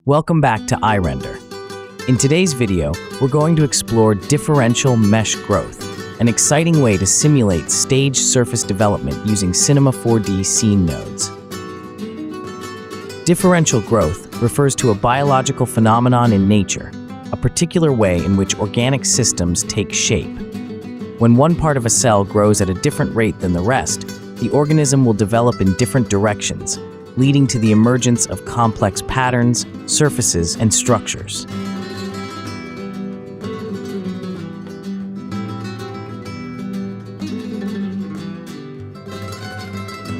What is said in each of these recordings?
Welcome back to iRender. In today's video, we're going to explore differential mesh growth, an exciting way to simulate stage surface development using Cinema 4D scene nodes. Differential growth refers to a biological phenomenon in nature, a particular way in which organic systems take shape. When one part of a cell grows at a different rate than the rest, the organism will develop in different directions, leading to the emergence of complex patterns, surfaces, and structures.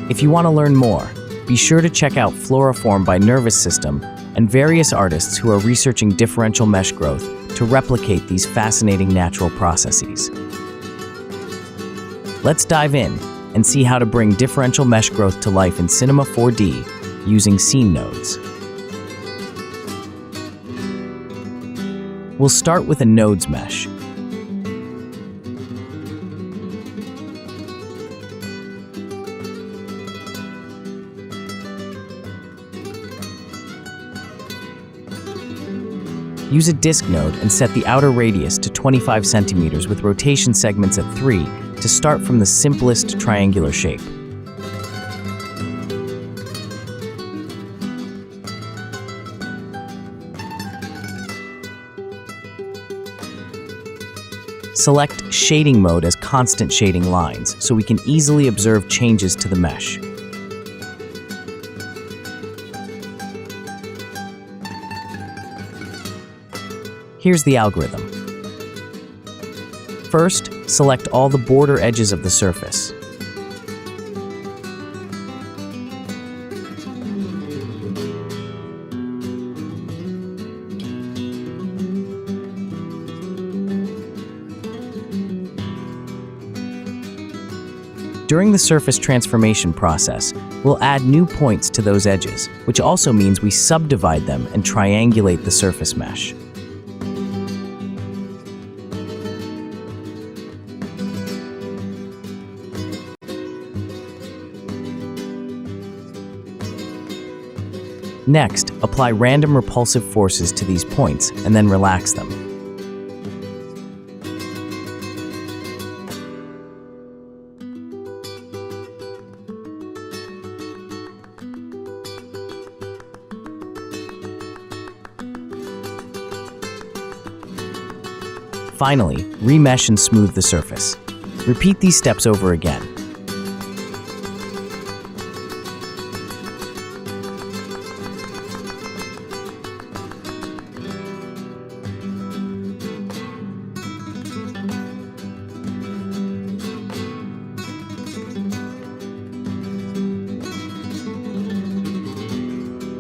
If you want to learn more, be sure to check out Floriform by Nervous System and various artists who are researching differential mesh growth to replicate these fascinating natural processes. Let's dive in and see how to bring differential mesh growth to life in Cinema 4D using scene nodes. We'll start with a nodes mesh. Use a disk node and set the outer radius to 25 centimeters with rotation segments at 3 to start from the simplest triangular shape. Select shading mode as constant shading lines so we can easily observe changes to the mesh. Here's the algorithm. First, select all the border edges of the surface. During the surface transformation process, we'll add new points to those edges, which also means we subdivide them and triangulate the surface mesh. Next, apply random repulsive forces to these points and then relax them. Finally, remesh and smooth the surface. Repeat these steps over again.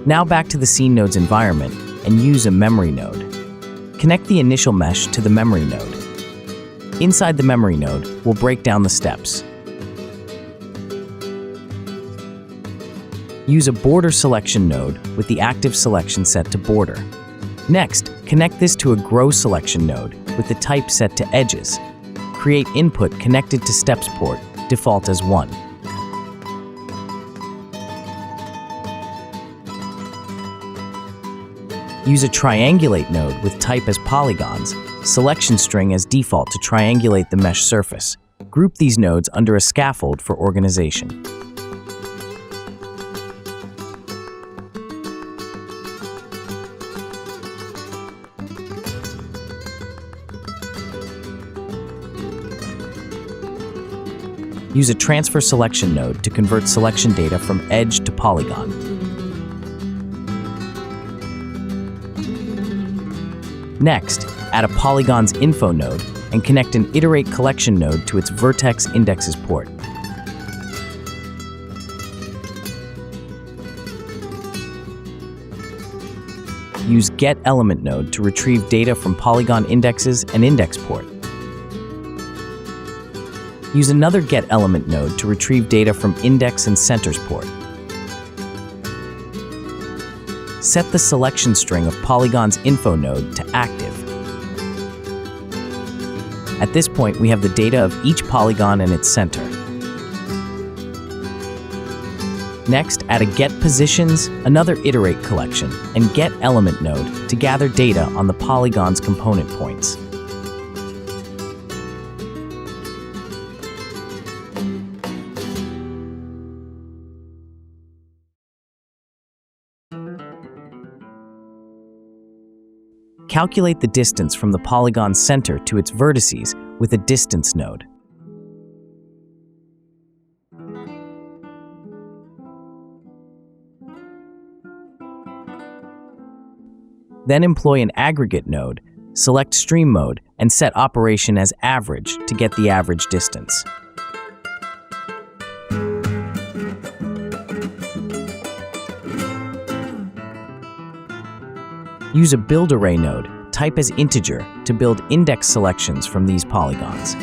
Now back to the scene node's environment and use a memory node. Connect the initial mesh to the memory node. Inside the memory node, we'll break down the steps. Use a border selection node with the active selection set to border. Next, connect this to a grow selection node with the type set to edges. Create input connected to steps port, default as 1. Use a triangulate node with type as polygons, selection string as default to triangulate the mesh surface. Group these nodes under a scaffold for organization. Use a transfer selection node to convert selection data from edge to polygon. Next, add a Polygon's info node and connect an iterate collection node to its vertex indexes port. Use get element node to retrieve data from Polygon indexes and index port. Use another get element node to retrieve data from index and centers port. Set the selection string of Polygon's info node to active. At this point, we have the data of each polygon and its center. Next, add a Get Positions, another Iterate collection, and Get Element node to gather data on the polygon's component points. Calculate the distance from the polygon's center to its vertices with a Distance node. Then employ an Aggregate node, select Stream Mode, and set operation as Average to get the average distance. Use a Build Array node, type as integer, to build index selections from these polygons.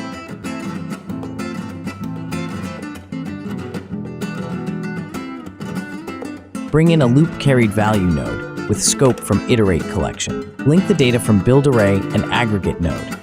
Bring in a Loop Carried Value node with scope from Iterate collection. Link the data from Build Array and Aggregate node.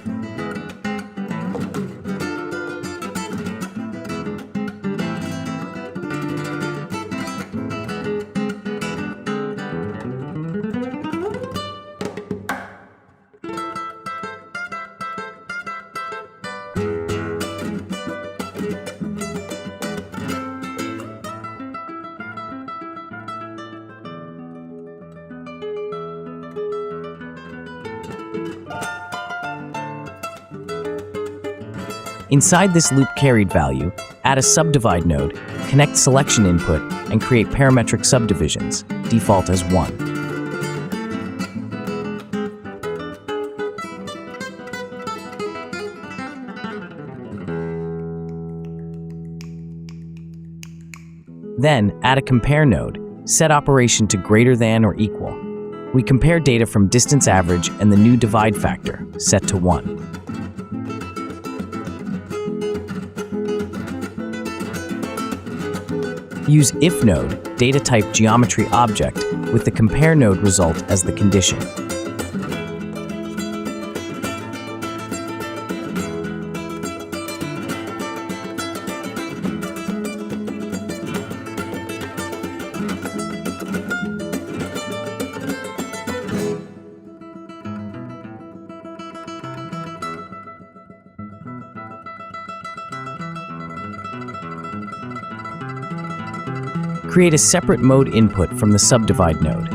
Inside this loop carried value, add a Subdivide node, connect selection input, and create parametric subdivisions, default as 1. Then, add a Compare node, set operation to greater than or equal. We compare data from distance average and the new divide factor, set to 1. Use If node, data type geometry object, with the Compare node result as the condition. Create a separate mode input from the Subdivide node.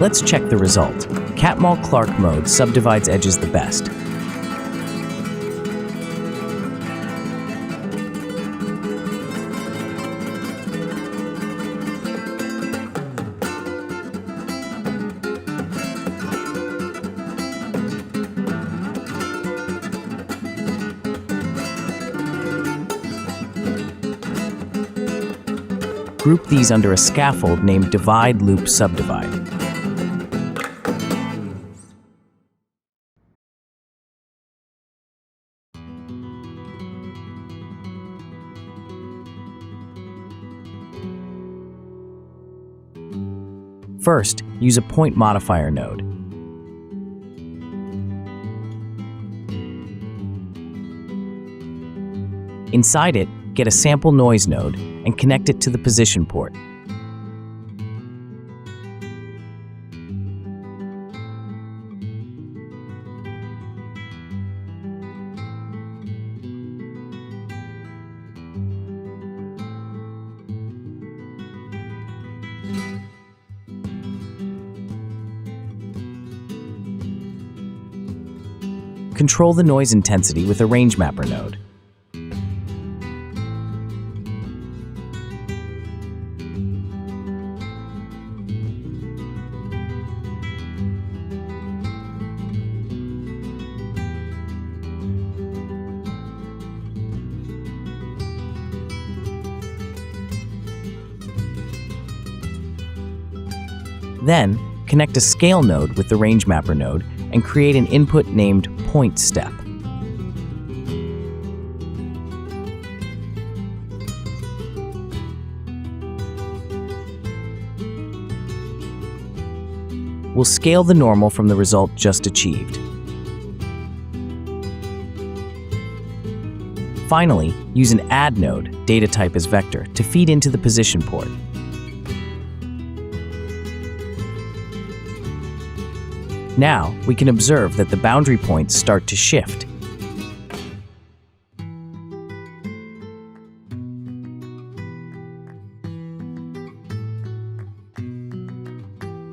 Let's check the result. Catmull-Clark mode subdivides edges the best. Group these under a scaffold named Divide Loop Subdivide. First, use a point modifier node. Inside it, get a sample noise node and connect it to the position port. Control the noise intensity with a range mapper node. Then, connect a scale node with the range mapper node and create an input named point step. We'll scale the normal from the result just achieved. Finally, use an add node, data type as vector, to feed into the position port. Now, we can observe that the boundary points start to shift.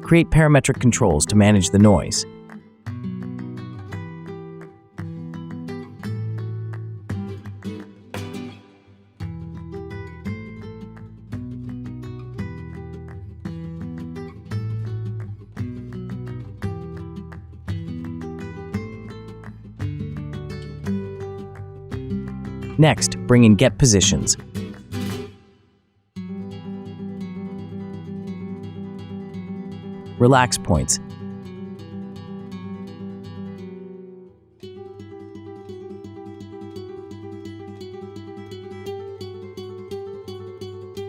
Create parametric controls to manage the noise. Next, bring in get positions. Relax points.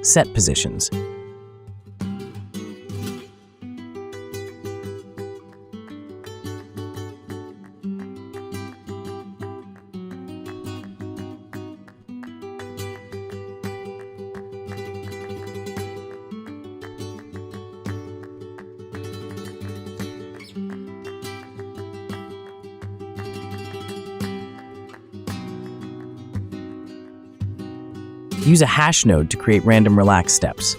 Set positions. Use a hash node to create random relax steps.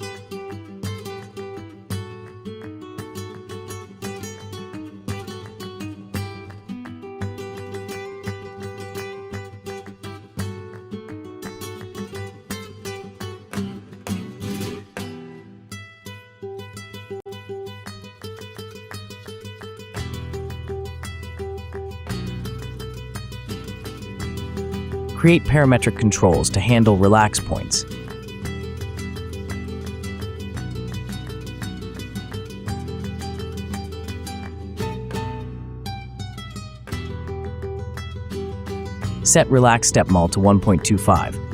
Create parametric controls to handle relax points. Set relax step mul to 1.25.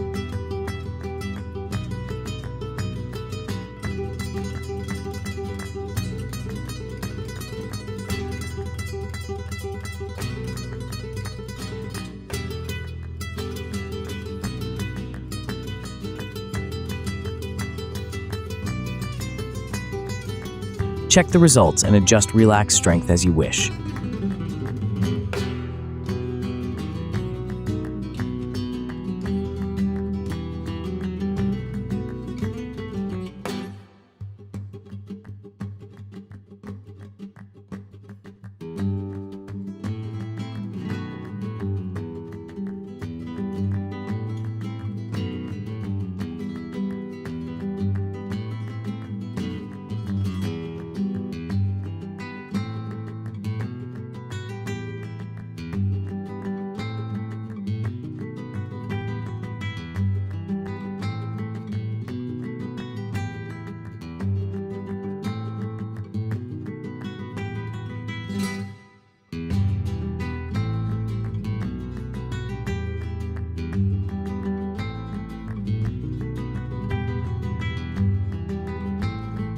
Check the results and adjust relax strength as you wish.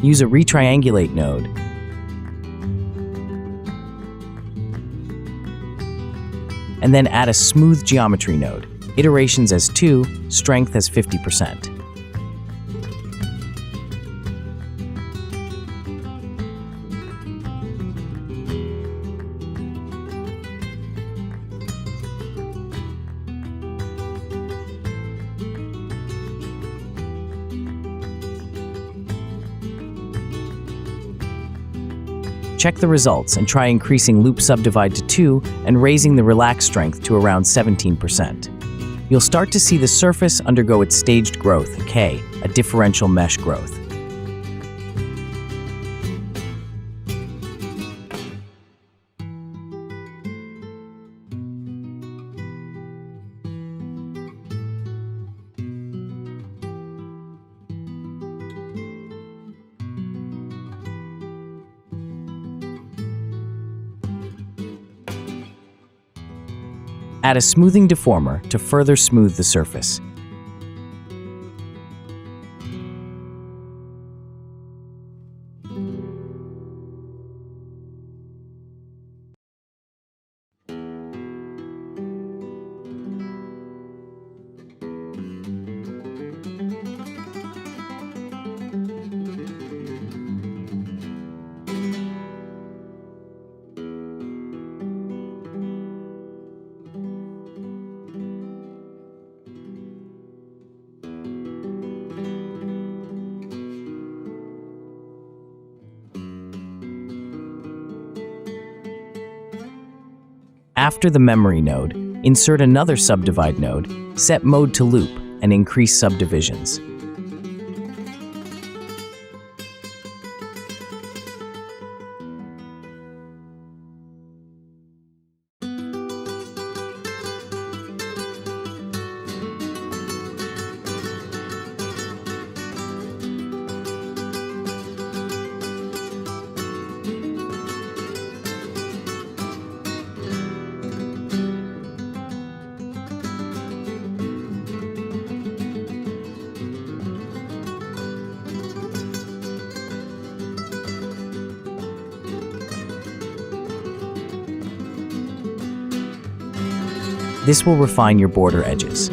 Use a retriangulate node. And then add a smooth geometry node. Iterations as 2, strength as 50%. Check the results and try increasing loop subdivide to 2 and raising the relax strength to around 17%. You'll start to see the surface undergo its staged growth, K, a differential mesh growth. Add a smoothing deformer to further smooth the surface. After the memory node, insert another subdivide node, set mode to loop, and increase subdivisions. This will refine your border edges.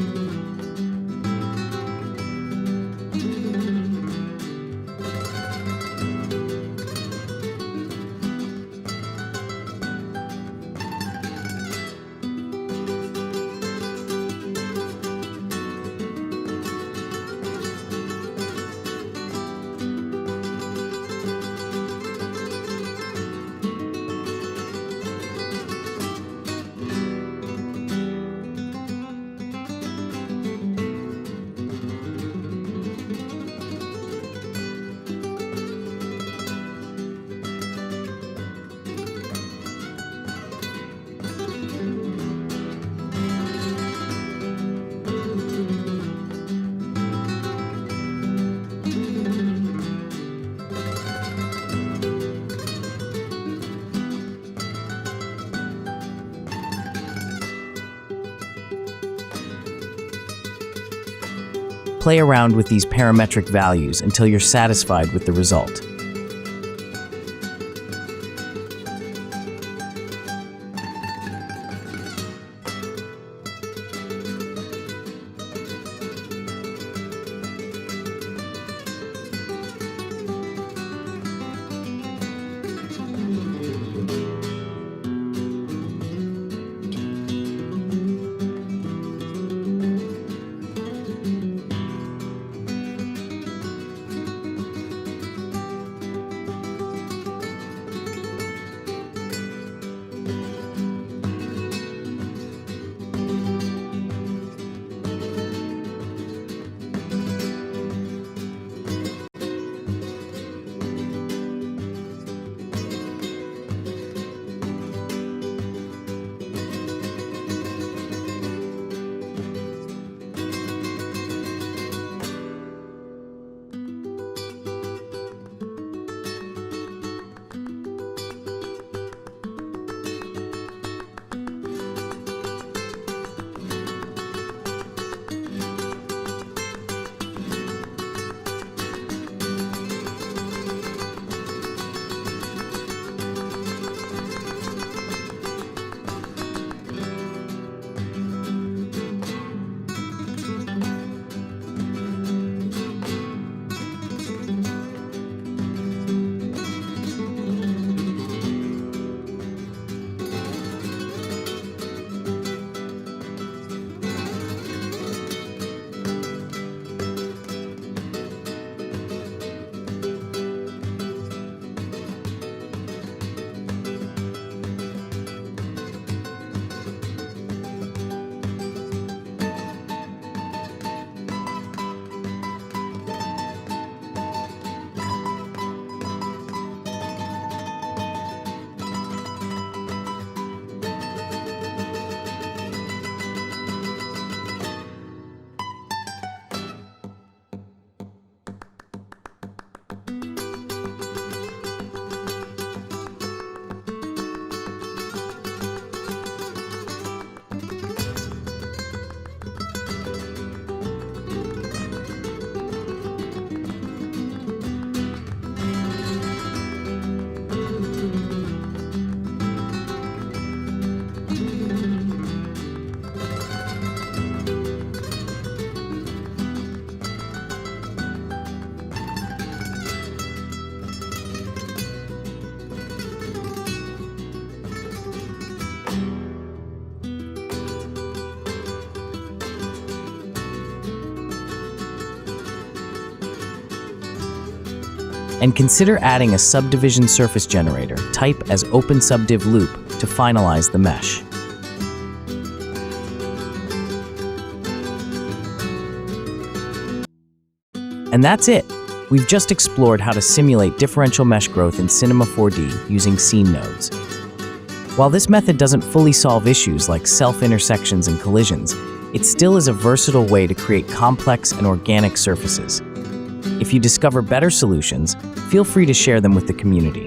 Play around with these parametric values until you're satisfied with the result. And consider adding a subdivision surface generator, type as OpenSubdiv loop to finalize the mesh. And that's it. We've just explored how to simulate differential mesh growth in Cinema 4D using scene nodes. While this method doesn't fully solve issues like self-intersections and collisions, it still is a versatile way to create complex and organic surfaces. If you discover better solutions, feel free to share them with the community.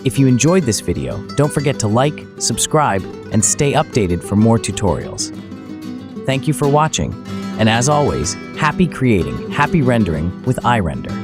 If you enjoyed this video, don't forget to like, subscribe, and stay updated for more tutorials. Thank you for watching, and as always, happy creating, happy rendering with iRender.